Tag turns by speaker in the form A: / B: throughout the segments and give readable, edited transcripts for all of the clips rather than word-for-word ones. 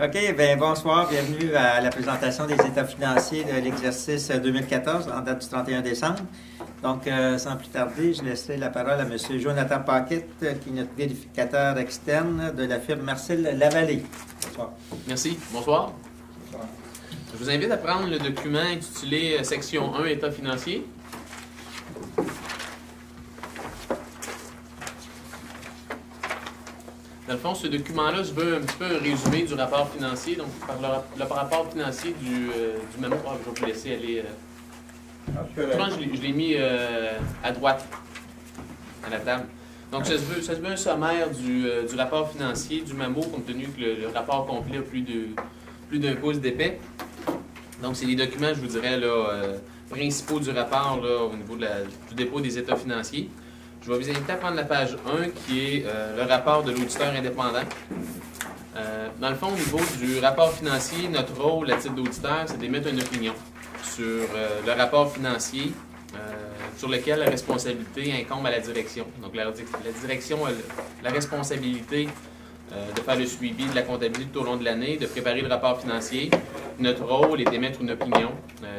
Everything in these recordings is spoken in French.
A: OK, bien bonsoir, bienvenue à la présentation des états financiers de l'exercice 2014 en date du 31 décembre. Donc, sans plus tarder, je laisserai la parole à M. Jonathan Paquette, qui est notre vérificateur externe de la firme Marcel Lavallée. Bonsoir.
B: Merci. Bonsoir.
A: Bonsoir.
B: Je vous invite à prendre le document intitulé Section 1, État financier. Dans le fond, ce document-là, je veux un petit peu un résumé du rapport financier. Donc, par le rapport financier du mémo, je vais vous laisser aller. Je l'ai mis à droite, à la table. Donc, ça se veut un sommaire du rapport financier du MAMO, compte tenu que le rapport complet a plus d'un pouce d'épais. Donc, c'est les documents, je vous dirais, là, principaux du rapport là, au niveau du dépôt des états financiers. Je vais vous inviter à prendre la page 1, qui est le rapport de l'auditeur indépendant. Dans le fond, au niveau du rapport financier, notre rôle à titre d'auditeur, c'est d'émettre une opinion sur le rapport financier sur lequel la responsabilité incombe à la direction. Donc, la direction a la responsabilité de faire le suivi de la comptabilité tout au long de l'année, de préparer le rapport financier. Notre rôle est d'émettre une opinion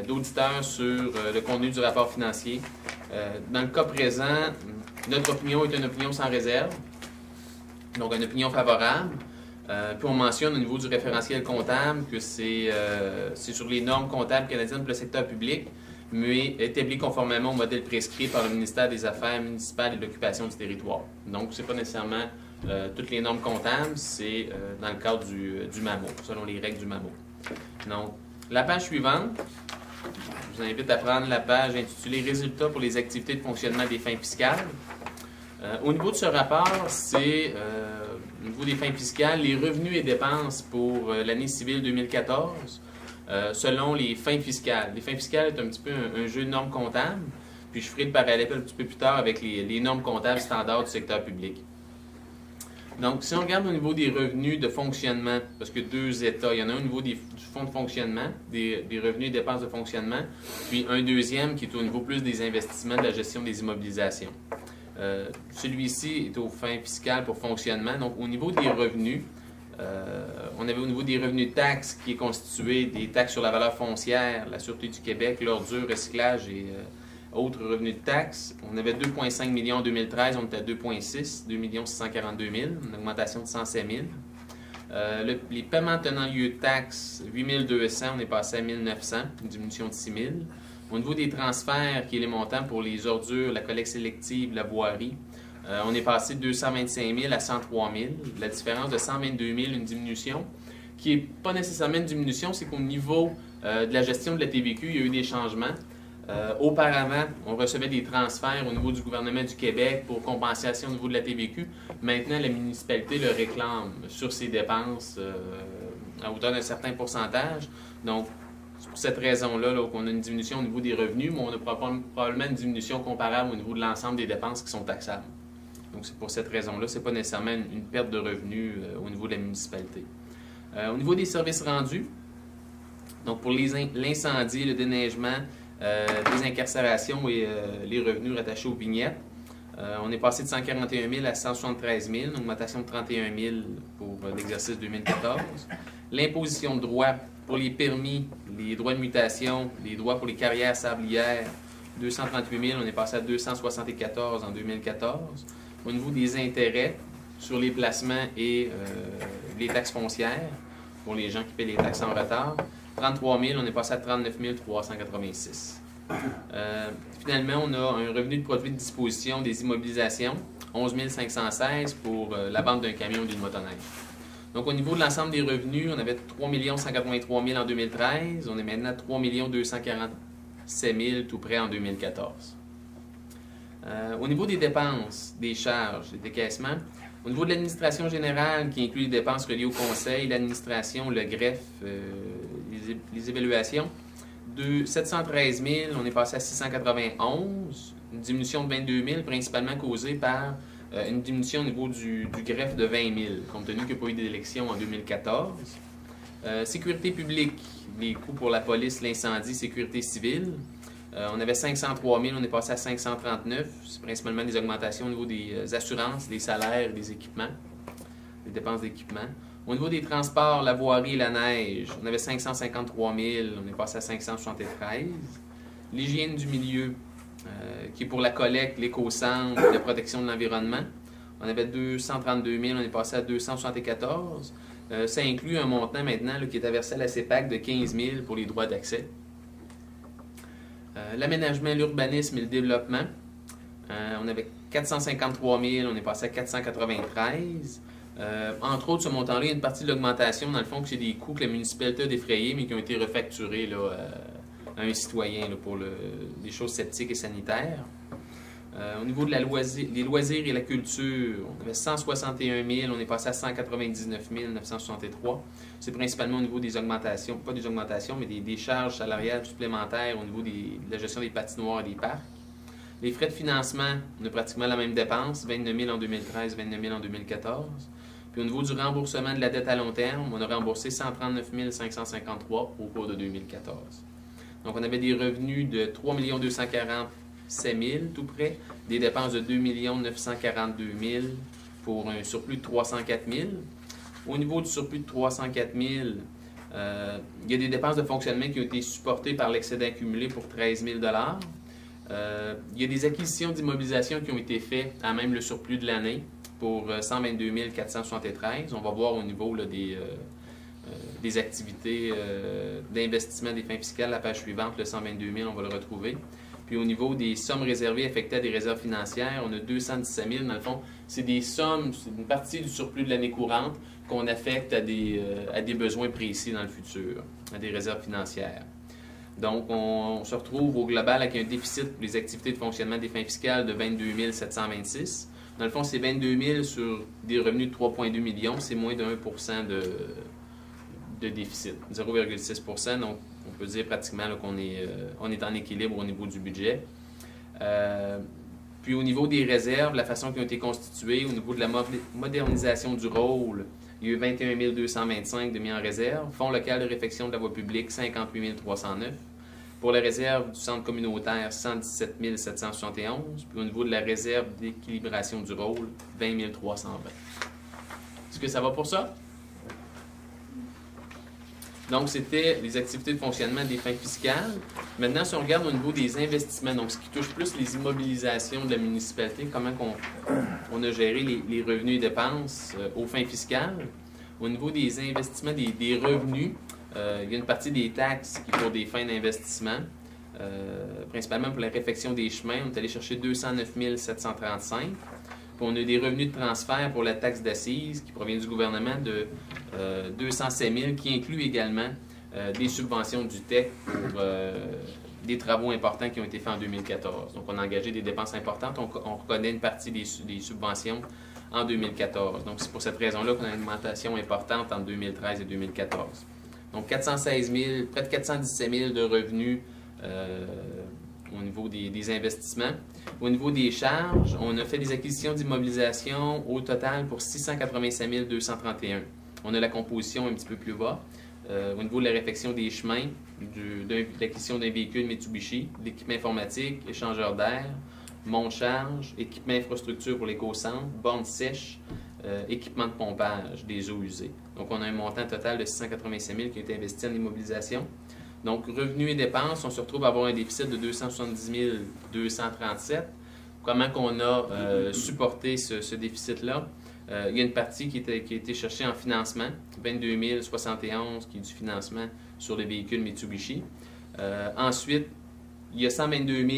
B: d'auditeur sur le contenu du rapport financier. Dans le cas présent, notre opinion est une opinion sans réserve, donc une opinion favorable. Puis on mentionne au niveau du référentiel comptable que c'est sur les normes comptables canadiennes pour le secteur public, mais établi conformément au modèle prescrit par le ministère des Affaires municipales et de l'occupation du territoire. Donc, ce n'est pas nécessairement toutes les normes comptables, c'est dans le cadre du MAMO, selon les règles du MAMO. Donc, la page suivante, je vous invite à prendre la page intitulée « Résultats pour les activités de fonctionnement des fins fiscales ». Au niveau de ce rapport, c'est, au niveau des fins fiscales, les revenus et dépenses pour l'année civile 2014, selon les fins fiscales. Les fins fiscales est un petit peu un jeu de normes comptables, puis je ferai le parallèle un petit peu plus tard avec les normes comptables standards du secteur public. Donc, si on regarde au niveau des revenus de fonctionnement, parce que deux états, il y en a un au niveau du fonds de fonctionnement, des revenus et dépenses de fonctionnement, puis un deuxième qui est au niveau plus des investissements, de la gestion des immobilisations. Celui-ci est aux fins fiscales pour fonctionnement. Donc, au niveau des revenus, on avait au niveau des revenus de taxes qui est constitué des taxes sur la valeur foncière, la Sûreté du Québec, l'ordure, recyclage et autres revenus de taxes. On avait 2,5 millions en 2013, on était à 2,6, 2 642 000, une augmentation de 107 000. Les paiements tenant lieu de taxes, 8 200, on est passé à 1 900, une diminution de 6 000. Au niveau des transferts, qui est les montants pour les ordures, la collecte sélective, la voirie, on est passé de 225 000 à 103 000. La différence de 122 000, une diminution, qui n'est pas nécessairement une diminution, c'est qu'au niveau de la gestion de la TVQ, il y a eu des changements. Auparavant, on recevait des transferts au niveau du gouvernement du Québec pour compensation au niveau de la TVQ. Maintenant, la municipalité le réclame sur ses dépenses à hauteur d'un certain pourcentage. Donc, c'est pour cette raison-là qu'on a une diminution au niveau des revenus, mais on a probablement une diminution comparable au niveau de l'ensemble des dépenses qui sont taxables. Donc, c'est pour cette raison-là, ce n'est pas nécessairement une perte de revenus au niveau de la municipalité. Au niveau des services rendus, donc pour l'incendie, le déneigement, les incarcérations et les revenus rattachés aux vignettes, on est passé de 141 000 à 173 000, une augmentation de 31 000 pour l'exercice 2014. L'imposition de droits pour les permis, les droits de mutation, les droits pour les carrières sablières, 238 000, on est passé à 274 en 2014. Au niveau des intérêts sur les placements et les taxes foncières, pour les gens qui paient les taxes en retard, 33 000, on est passé à 39 386. Finalement, on a un revenu de produit de disposition des immobilisations, 11 516 pour la vente d'un camion ou d'une motoneige. Donc, au niveau de l'ensemble des revenus, on avait 3 183 000 en 2013. On est maintenant à 3 247 000 tout près en 2014. Au niveau des dépenses, des charges, des décaissements, au niveau de l'administration générale, qui inclut les dépenses reliées au conseil, l'administration, le greffe, les évaluations, de 713 000, on est passé à 691, une diminution de 22 000, principalement causée par une diminution au niveau du greffe de 20 000, compte tenu qu'il n'y a pas eu d'élection en 2014. Sécurité publique, les coûts pour la police, l'incendie, sécurité civile. On avait 503 000, on est passé à 539. C'est principalement des augmentations au niveau des assurances, des salaires, des équipements, des dépenses d'équipement. Au niveau des transports, la voirie et la neige, on avait 553 000, on est passé à 573. L'hygiène du milieu, qui est pour la collecte, l'éco-centre, la protection de l'environnement, on avait 232 000, on est passé à 274. Ça inclut un montant maintenant là, qui est à verser à la CEPAC de 15 000 pour les droits d'accès. L'aménagement, l'urbanisme et le développement, on avait 453 000, on est passé à 493. Entre autres, ce montant-là, il y a une partie de l'augmentation, dans le fond, que c'est des coûts que la municipalité a défrayés, mais qui ont été refacturés là, à un citoyen là, pour les choses sceptiques et sanitaires. Au niveau de les loisirs et la culture, on avait 161 000, on est passé à 199 963. C'est principalement au niveau des augmentations, pas des augmentations, mais des charges salariales supplémentaires au niveau de la gestion des patinoires et des parcs. Les frais de financement, on a pratiquement la même dépense, 29 000 en 2013, 29 000 en 2014. Puis au niveau du remboursement de la dette à long terme, on a remboursé 139 553 au cours de 2014. Donc on avait des revenus de 3 247 000 tout près, des dépenses de 2 942 000 pour un surplus de 304 000. Au niveau du surplus de 304 000, il y a des dépenses de fonctionnement qui ont été supportées par l'excédent accumulé pour 13 000 il y a des acquisitions d'immobilisation qui ont été faites à même le surplus de l'année pour 122 473. On va voir au niveau là, des activités d'investissement des fins fiscales, la page suivante, le 122 000, on va le retrouver. Puis au niveau des sommes réservées affectées à des réserves financières, on a 217 000. Dans le fond, c'est des sommes, c'est une partie du surplus de l'année courante qu'on affecte à des besoins précis dans le futur, à des réserves financières. Donc, on se retrouve au global avec un déficit pour les activités de fonctionnement des fins fiscales de 22 726. Dans le fond, c'est 22 000 sur des revenus de 3,2 millions, c'est moins de 1 de déficit, 0,6 donc on peut dire pratiquement qu'on est en équilibre au niveau du budget. Puis au niveau des réserves, la façon qui ont été constituées, au niveau de la modernisation du rôle, il y a eu 21 225 de mis en réserve. Fonds local de réfection de la voie publique, 58 309. Pour la réserve du centre communautaire, 117 771. Puis au niveau de la réserve d'équilibration du rôle, 20 320. Est-ce que ça va pour ça? Donc, c'était les activités de fonctionnement des fins fiscales. Maintenant, si on regarde au niveau des investissements, donc ce qui touche plus les immobilisations de la municipalité, comment on a géré les revenus et dépenses aux fins fiscales. Au niveau des investissements, des revenus, il y a une partie des taxes qui est pour des fins d'investissement, principalement pour la réfection des chemins. On est allé chercher 209 735. Puis on a des revenus de transfert pour la taxe d'assises qui provient du gouvernement de 207 000, qui inclut également des subventions du TEC pour des travaux importants qui ont été faits en 2014. Donc, on a engagé des dépenses importantes. On reconnaît une partie des subventions en 2014. Donc, c'est pour cette raison-là qu'on a une augmentation importante entre 2013 et 2014. Donc, 416 000, près de 417 000 de revenus au niveau des investissements. Au niveau des charges, on a fait des acquisitions d'immobilisation au total pour 685 231. On a la composition un petit peu plus bas. Au niveau de la réfection des chemins, de l'acquisition d'un véhicule Mitsubishi, l'équipement informatique, échangeur d'air, monte-charge, équipement infrastructure pour l'éco-centre, bornes sèches, équipement de pompage des eaux usées. Donc, on a un montant total de 685 000 qui a été investi en immobilisation. Donc, revenus et dépenses, on se retrouve à avoir un déficit de 270 237. Comment qu'on a supporté ce déficit-là? Il y a une partie qui a été cherchée en financement, 22 071 qui est du financement sur les véhicules Mitsubishi. Ensuite, il y a 122 000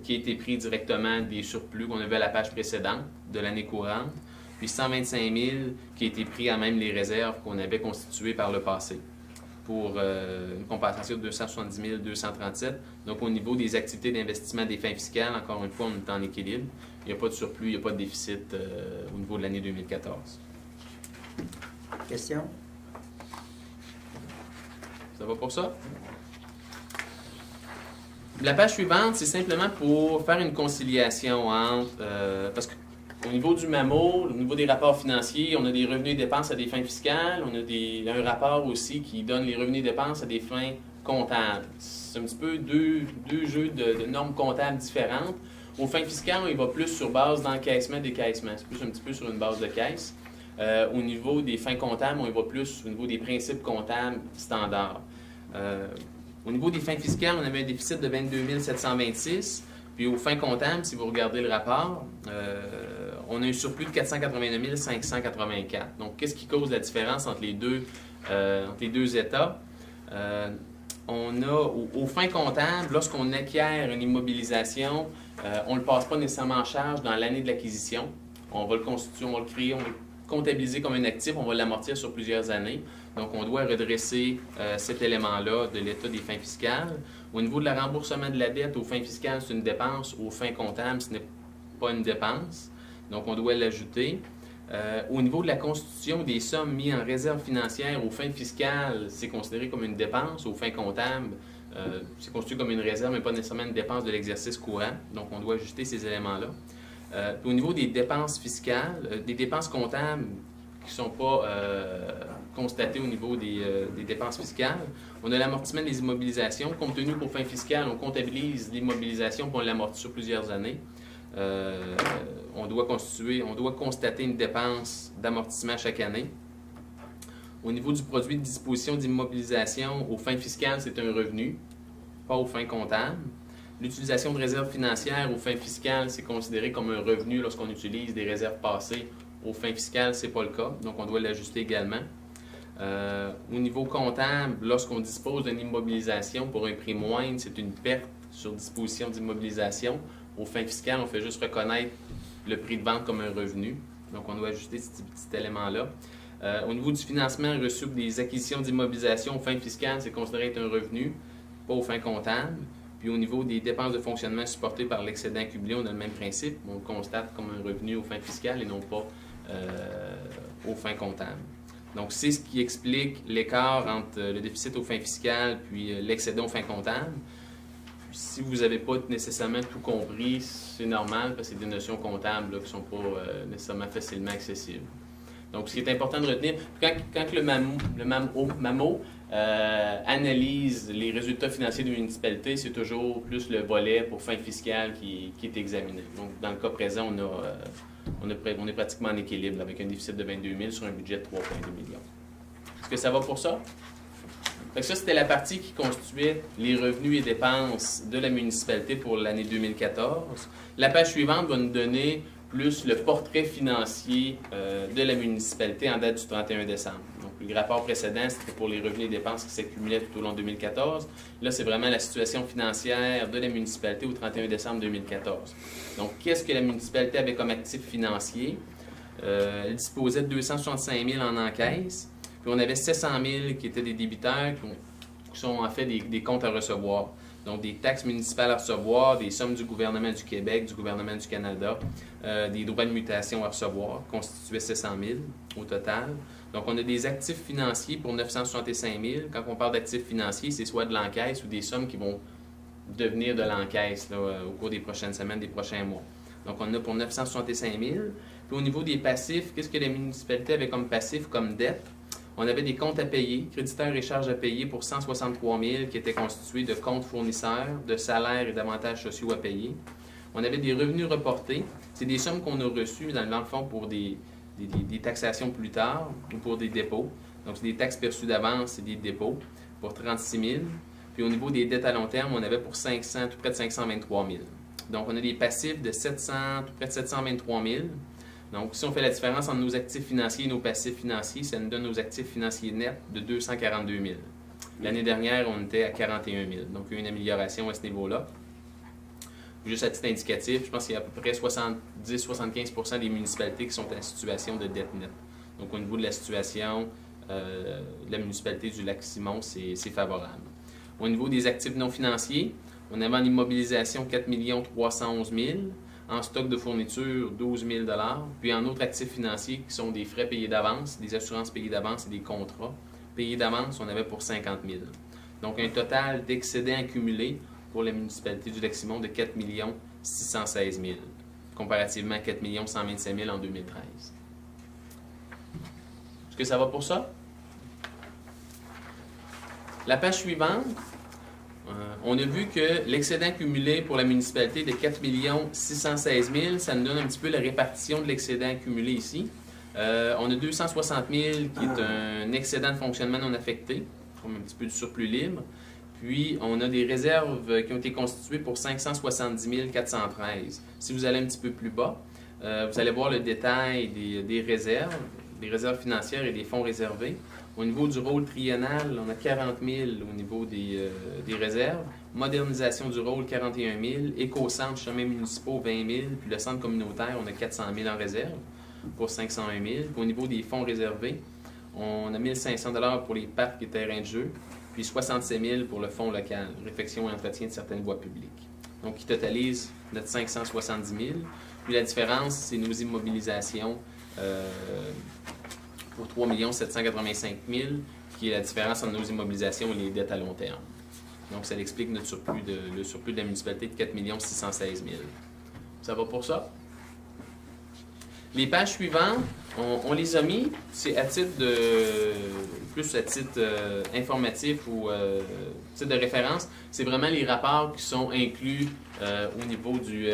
B: qui a été pris directement des surplus qu'on avait à la page précédente de l'année courante, puis 125 000 qui a été pris à même les réserves qu'on avait constituées par le passé, pour une compensation de 270 237. Donc, au niveau des activités d'investissement des fins fiscales, encore une fois, on est en équilibre. Il n'y a pas de surplus, il n'y a pas de déficit au niveau de l'année 2014.
A: Question?
B: Ça va pour ça? La page suivante, c'est simplement pour faire une conciliation entre... parce qu'au niveau du MAMO, au niveau des rapports financiers, on a des revenus et dépenses à des fins fiscales. On a un rapport aussi qui donne les revenus et dépenses à des fins comptables. C'est un petit peu deux jeux de normes comptables différentes. Aux fins fiscales, il va plus sur base d'encaissement, décaissement. C'est plus un petit peu sur une base de caisse. Au niveau des fins comptables, on y va plus au niveau des principes comptables standards. Au niveau des fins fiscales, on avait un déficit de 22 726. Puis aux fins comptables, si vous regardez le rapport, on a un surplus de 489 584. Donc, qu'est-ce qui cause la différence entre les deux états? On a, aux fins comptables, lorsqu'on acquiert une immobilisation, on ne le passe pas nécessairement en charge dans l'année de l'acquisition. On va le constituer, on va le créer, on va le comptabiliser comme un actif, on va l'amortir sur plusieurs années. Donc, on doit redresser cet élément-là de l'état des fins fiscales. Au niveau de la remboursement de la dette, aux fins fiscales, c'est une dépense. Aux fins comptables, ce n'est pas une dépense. Donc, on doit l'ajouter. Au niveau de la constitution des sommes mises en réserve financière aux fins fiscales, c'est considéré comme une dépense. Aux fins comptables, c'est constitué comme une réserve, mais pas nécessairement une dépense de l'exercice courant. Donc, on doit ajuster ces éléments-là. Au niveau des dépenses fiscales, des dépenses comptables qui ne sont pas constatées au niveau des dépenses fiscales, on a l'amortissement des immobilisations. Compte tenu qu'aux fins fiscales, on comptabilise l'immobilisation puis on l'amortit sur plusieurs années. On doit constater une dépense d'amortissement chaque année. Au niveau du produit de disposition d'immobilisation, aux fins fiscales, c'est un revenu, pas aux fins comptables. L'utilisation de réserves financières aux fins fiscales, c'est considéré comme un revenu lorsqu'on utilise des réserves passées. Aux fins fiscales, ce n'est pas le cas, donc on doit l'ajuster également. Au niveau comptable, lorsqu'on dispose d'une immobilisation pour un prix moindre, c'est une perte sur disposition d'immobilisation. Aux fins fiscales, on fait juste reconnaître le prix de vente comme un revenu. Donc, on doit ajuster ce petit élément-là. Au niveau du financement reçu pour des acquisitions d'immobilisation aux fins fiscales, c'est considéré être un revenu, pas aux fins comptables. Puis au niveau des dépenses de fonctionnement supportées par l'excédent accumulé, on a le même principe. On le constate comme un revenu aux fins fiscales et non pas aux fins comptables. Donc, c'est ce qui explique l'écart entre le déficit aux fins fiscales puis l'excédent aux fins comptables. Si vous n'avez pas nécessairement tout compris, c'est normal parce que c'est des notions comptables là, qui ne sont pas nécessairement facilement accessibles. Donc, ce qui est important de retenir, quand le MAMO analyse les résultats financiers de municipalité, c'est toujours plus le volet pour fin fiscale qui est examiné. Donc, dans le cas présent, on est pratiquement en équilibre là, avec un déficit de 22 000 sur un budget de 3,2 millions. Est-ce que ça va pour ça? Fait que ça, c'était la partie qui constituait les revenus et dépenses de la municipalité pour l'année 2014. La page suivante va nous donner plus le portrait financier de la municipalité en date du 31 décembre. Donc, le rapport précédent, c'était pour les revenus et dépenses qui s'accumulaient tout au long de 2014. Là, c'est vraiment la situation financière de la municipalité au 31 décembre 2014. Donc, qu'est-ce que la municipalité avait comme actif financier? Elle disposait de 265 000 en encaisse. Puis on avait 700 000 qui étaient des débiteurs qui sont en fait des comptes à recevoir. Donc des taxes municipales à recevoir, des sommes du gouvernement du Québec, du gouvernement du Canada, des droits de mutation à recevoir, constituaient 700 000 au total. Donc on a des actifs financiers pour 965 000. Quand on parle d'actifs financiers, c'est soit de l'encaisse ou des sommes qui vont devenir de l'encaisse au cours des prochaines semaines, des prochains mois. Donc on en a pour 965 000. Puis au niveau des passifs, qu'est-ce que la municipalité avait comme passif, comme dette? On avait des comptes à payer, créditeurs et charges à payer pour 163 000 qui étaient constitués de comptes fournisseurs, de salaires et d'avantages sociaux à payer. On avait des revenus reportés. C'est des sommes qu'on a reçues dans le fond pour des taxations plus tard ou pour des dépôts. Donc, c'est des taxes perçues d'avance et des dépôts pour 36 000. Puis au niveau des dettes à long terme, on avait pour tout près de 523 000. Donc, on a des passifs de tout près de 723 000. Donc, si on fait la différence entre nos actifs financiers et nos passifs financiers, ça nous donne nos actifs financiers nets de 242 000. L'année dernière, on était à 41 000. Donc, il y a eu une amélioration à ce niveau-là. Juste à titre indicatif, je pense qu'il y a à peu près 70-75 des municipalités qui sont en situation de dette nette. Donc, au niveau de la situation de la municipalité du Lac-Simon, c'est favorable. Au niveau des actifs non financiers, on avait en immobilisation 4 311 000. En stock de fourniture, 12 000 $. Puis en autres actifs financiers qui sont des frais payés d'avance, des assurances payées d'avance et des contrats payés d'avance, on avait pour 50 000 $. Donc un total d'excédents accumulés pour la municipalité du Lac-Simon de 4 616 000 comparativement à 4 125 000 en 2013. Est-ce que ça va pour ça? La page suivante. On a vu que l'excédent cumulé pour la municipalité de 4 616 000, ça nous donne un petit peu la répartition de l'excédent accumulé ici. On a 260 000 qui est un excédent de fonctionnement non affecté, comme un petit peu du surplus libre. Puis, on a des réserves qui ont été constituées pour 570 413. Si vous allez un petit peu plus bas, vous allez voir le détail des réserves financières et des fonds réservés. Au niveau du rôle triennal, on a 40 000 au niveau des réserves. Modernisation du rôle, 41 000. Éco-centre, chemins municipaux, 20 000. Puis le centre communautaire, on a 400 000 en réserve pour 501 000. Puis au niveau des fonds réservés, on a 1 500 $ pour les parcs et terrains de jeu. Puis 67 000 pour le fonds local, réfection et entretien de certaines voies publiques. Donc, qui totalise notre 570 000. Puis la différence, c'est nos immobilisations pour 3 785 000, qui est la différence entre nos immobilisations et les dettes à long terme. Donc, ça explique le surplus de la municipalité de 4 616 000. Ça va pour ça? Les pages suivantes, on les a mis, c'est à titre plus à titre informatif ou titre de référence. C'est vraiment les rapports qui sont inclus au niveau du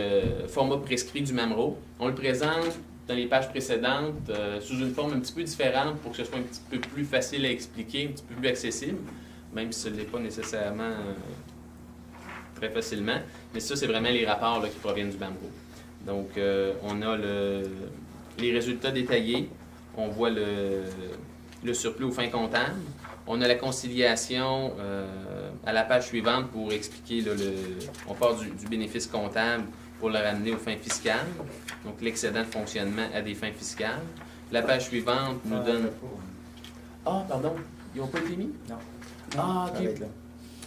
B: format prescrit du MAMRO. On le présente dans les pages précédentes sous une forme un petit peu différente pour que ce soit un petit peu plus facile à expliquer, un petit peu plus accessible, même si ce n'est pas nécessairement très facilement. Mais ça, c'est vraiment les rapports là, qui proviennent du MAMRO. Donc, on a les résultats détaillés, on voit le surplus aux fins comptables. On a la conciliation à la page suivante pour expliquer, on part du bénéfice comptable pour le ramener aux fins fiscales, donc l'excédent de fonctionnement à des fins fiscales. La page suivante nous donne... Ah, pardon, ils n'ont pas été mis?
A: Non.
B: Ah, OK.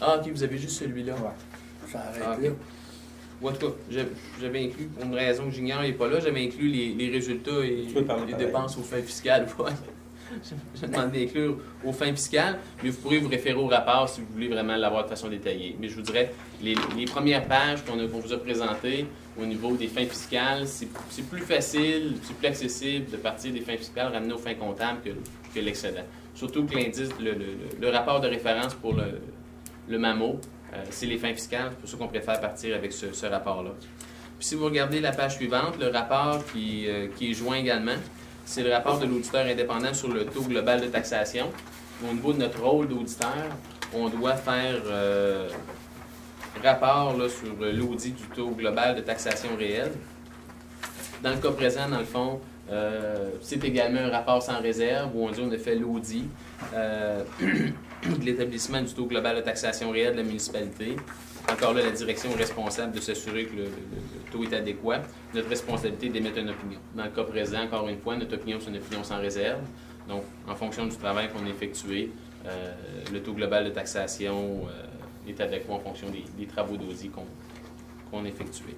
B: Ah, OK, vous avez juste celui-là.
C: Ouais. Ça arrête
B: Ah,
C: là.
B: OK. Ou en tout cas, j'avais inclus, pour une raison que j'ignore, il n'est pas là, j'avais inclus les résultats et les dépenses aux fins fiscales. Je demande d'inclure aux fins fiscales, mais vous pourrez vous référer au rapport si vous voulez vraiment l'avoir de façon détaillée. Mais je vous dirais, les premières pages qu'on vous a présentées au niveau des fins fiscales, c'est plus facile, c'est plus accessible de partir des fins fiscales ramener aux fins comptables que l'excédent. Surtout que l'indice, le rapport de référence pour le MAMO, c'est les fins fiscales, c'est pour ça qu'on préfère partir avec ce rapport-là. Puis si vous regardez la page suivante, le rapport qui est joint également, c'est le rapport de l'auditeur indépendant sur le taux global de taxation. Au niveau de notre rôle d'auditeur, on doit faire rapport là, sur l'audit du taux global de taxation réelle. Dans le cas présent, dans le fond, c'est également un rapport sans réserve où on dit on a fait l'audit de l'établissement du taux global de taxation réelle de la municipalité. Encore là, la direction est responsable de s'assurer que le taux est adéquat. Notre responsabilité est d'émettre une opinion. Dans le cas présent, encore une fois, notre opinion, c'est une opinion sans réserve. Donc, en fonction du travail qu'on a effectué, le taux global de taxation est adéquat en fonction des travaux d'audit qu'on a effectués.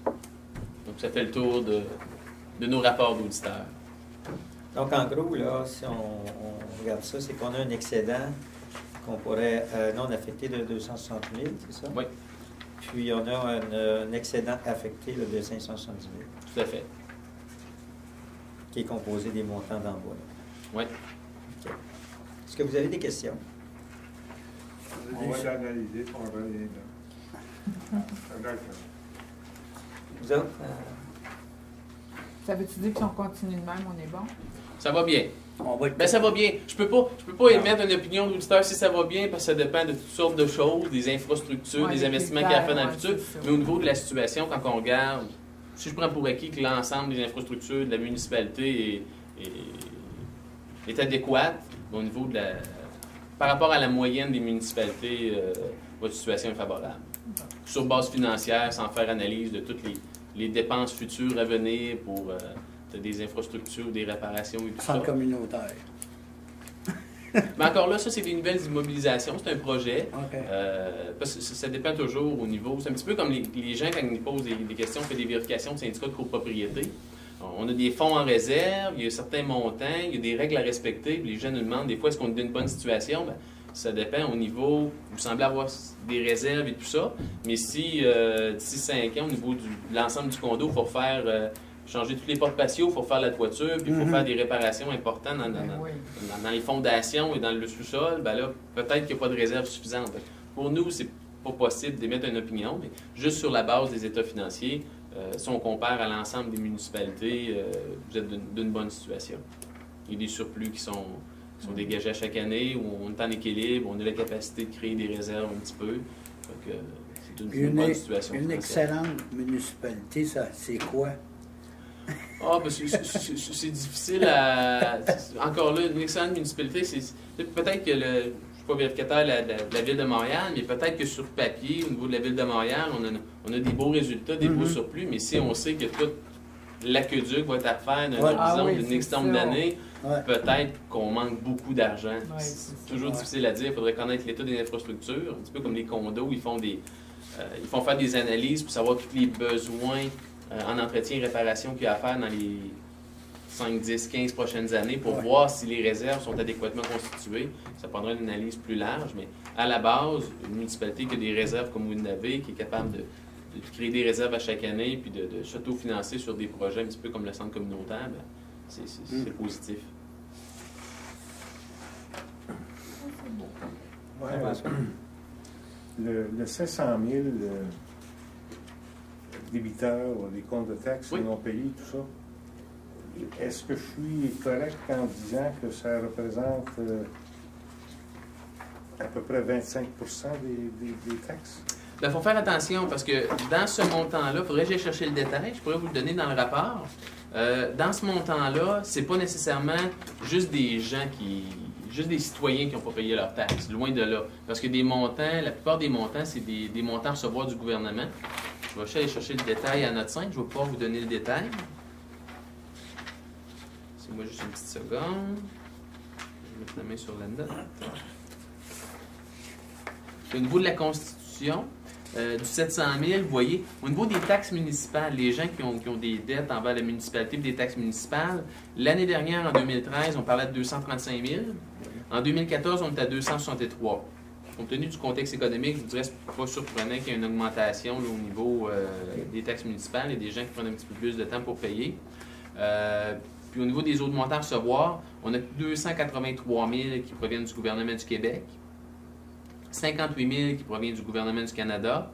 B: Donc, ça fait le tour de nos rapports d'auditeurs.
A: Donc, en gros, là, si on regarde ça, c'est qu'on a un excédent qu'on pourrait non affecté de 260 000, c'est ça?
B: Oui.
A: Puis, on a un excédent affecté là, de 570 000.
B: Tout à fait.
A: Qui est composé des montants d'envoi.
B: Oui.
A: OK. Est-ce que vous avez des questions?
D: On va l'analyser pour on revient là. D'accord.
A: Vous autres?
E: Ça veut-tu dire que si on continue de même, on est bon?
B: Ça va bien.
C: On va être...
B: Ben, ça va bien. Je peux pas émettre une opinion d'auditeur si ça va bien, parce que ça dépend de toutes sortes de choses, des infrastructures,
E: Ouais,
B: des
E: des
B: investissements qu'il y a à faire dans le
E: critères,
B: futur.
E: ouais, c'est ça.
B: Mais au niveau de la situation, quand on regarde, si je prends pour acquis que l'ensemble des infrastructures de la municipalité est adéquate, au niveau de par rapport à la moyenne des municipalités, votre situation est favorable. Sur base financière, sans faire analyse de toutes les dépenses futures à venir pour des infrastructures, des réparations et tout ça.
C: Centre communautaire.
B: Mais encore là, ça, c'est des nouvelles immobilisations, c'est un projet.
C: OK.
B: Parce que ça dépend toujours au niveau. C'est un petit peu comme les gens, quand ils posent des questions, on fait des vérifications de syndicats de copropriété. On a des fonds en réserve, il y a certains montants, il y a des règles à respecter. Puis les gens nous demandent des fois est-ce qu'on est dans une bonne situation. Bien, ça dépend au niveau. Vous semblez avoir des réserves et tout ça. Mais si d'ici 5 ans, au niveau de l'ensemble du condo, il faut refaire. Changer toutes les portes patio, il faut faire la toiture, puis il faut faire des réparations importantes dans les fondations et dans le sous-sol, ben là, peut-être qu'il n'y a pas de réserve suffisante. Pour nous, c'est pas possible d'émettre une opinion, mais juste sur la base des états financiers, si on compare à l'ensemble des municipalités, vous êtes d'une bonne situation. Il y a des surplus qui sont dégagés à chaque année, où on est en équilibre, on a la capacité de créer des réserves un petit peu. Donc, c'est une bonne situation.
C: Une excellente municipalité, ça, c'est quoi?
B: Ah, ben c'est difficile à... Encore là, une excellente municipalité, c'est peut-être que je ne suis pas vérificateur de la Ville de Montréal, mais peut-être que sur papier, au niveau de la Ville de Montréal, on a des beaux résultats, des beaux surplus, mais si on sait que tout l'aqueduc va être à faire d'un horizon d'une X nombre d'années, peut-être qu'on manque beaucoup d'argent. C'est toujours difficile à dire. Il faudrait connaître l'état des infrastructures, un petit peu comme les condos, ils font faire des analyses pour savoir tous les besoins en entretien et réparation qu'il y a à faire dans les 5, 10, 15 prochaines années pour voir si les réserves sont adéquatement constituées. Ça prendra une analyse plus large, mais à la base, une municipalité qui a des réserves comme vous l'avez, qui est capable de créer des réserves à chaque année puis de s'autofinancer sur des projets un petit peu comme le centre communautaire, ben, c'est positif.
D: Ouais, le 700 000 débiteurs, les comptes de taxes non payés, tout ça, est-ce que je suis correct en disant que ça représente à peu près 25 des taxes?
B: Il faut faire attention parce que dans ce montant-là, il faudrait que j'aille chercher le détail, je pourrais vous le donner dans le rapport. Dans ce montant-là, c'est pas nécessairement juste des gens juste des citoyens qui n'ont pas payé leurs taxes, loin de là. Parce que des montants, la plupart des montants, c'est des montants à recevoir du gouvernement. Je vais aller chercher le détail à note 5, je vais pouvoir vous donner le détail. C'est-moi juste une petite seconde. Je vais mettre la main sur la note. Au niveau de la Constitution, du 700 000, vous voyez, au niveau des taxes municipales, les gens qui ont des dettes envers la municipalité et des taxes municipales, l'année dernière, en 2013, on parlait de 235 000. En 2014, on était à 263. Compte tenu du contexte économique, je vous dirais que ce n'est pas surprenant qu'il y ait une augmentation là, au niveau des taxes municipales et des gens qui prennent un petit peu plus de temps pour payer. Puis au niveau des autres montants à recevoir, on a 283 000 qui proviennent du gouvernement du Québec, 58 000 qui proviennent du gouvernement du Canada,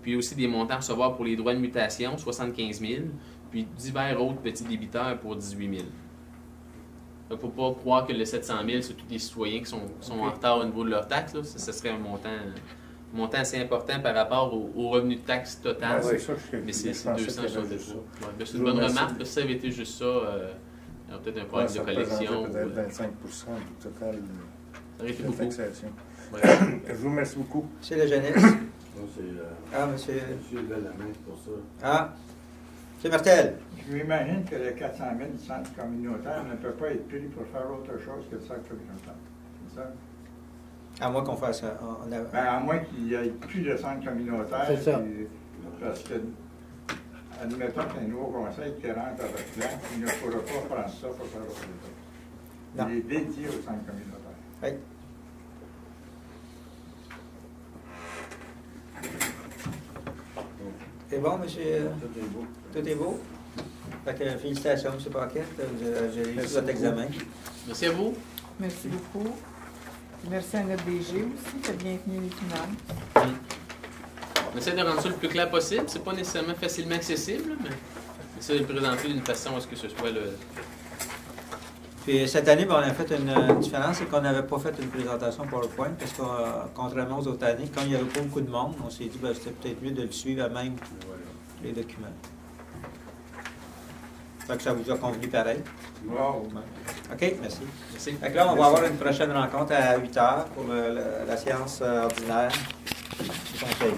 B: puis aussi des montants à recevoir pour les droits de mutation, 75 000, puis divers autres petits débiteurs pour 18 000. Donc, il ne faut pas croire que le 700 000, c'est tous des citoyens qui sont en retard au niveau de leurs taxes. Là. Ça serait un montant assez important par rapport au revenu de taxe total.
D: C'est ça,
B: mais c'est 200 sur des fois. C'est une bonne remarque. Si ça avait été juste ça, il y aurait peut-être un problème de collection.
D: Peut-être 25 du total
B: de
D: la taxation.
B: Ouais.
D: Je vous remercie beaucoup.
A: Monsieur Le Jeunesse. Monsieur
F: Delamay pour ça.
A: Ah, monsieur Martel.
D: Je m'imagine que le 400 000 du centre communautaire ne peut pas être pris pour faire autre chose que le centre communautaire. C'est ça?
A: À moins qu'on fasse ça.
D: À moins qu'il n'y ait plus de centre communautaire.
C: C'est ça.
D: Parce que, admettons qu'un nouveau conseil qui rentre avec plan, il ne pourra pas prendre ça pour faire autre chose.
A: Non.
D: Il est dédié au centre communautaire.
A: Oui. C'est bon, monsieur?
F: Tout est beau.
A: Tout est beau? Fait que, félicitations, M. Paquette. Vous avez réussi votre examen.
B: Merci à vous.
E: Merci beaucoup. Merci à notre DG aussi, qui a bien tenu les finances.
B: On essaie de rendre ça le plus clair possible. C'est pas nécessairement facilement accessible, mais on essaie de le présenter d'une façon à ce que ce soit le...
A: Puis cette année, on a fait une différence, c'est qu'on n'avait pas fait une présentation PowerPoint, parce que contrairement aux autres années, quand il n'y avait pas beaucoup de monde, on s'est dit que c'était peut-être mieux de le suivre à même les documents. Fait que ça vous a convenu pareil.
D: Wow.
A: OK, merci.
B: Merci.
A: Fait que là, on va avoir une prochaine rencontre à 8h pour la séance ordinaire du conseil.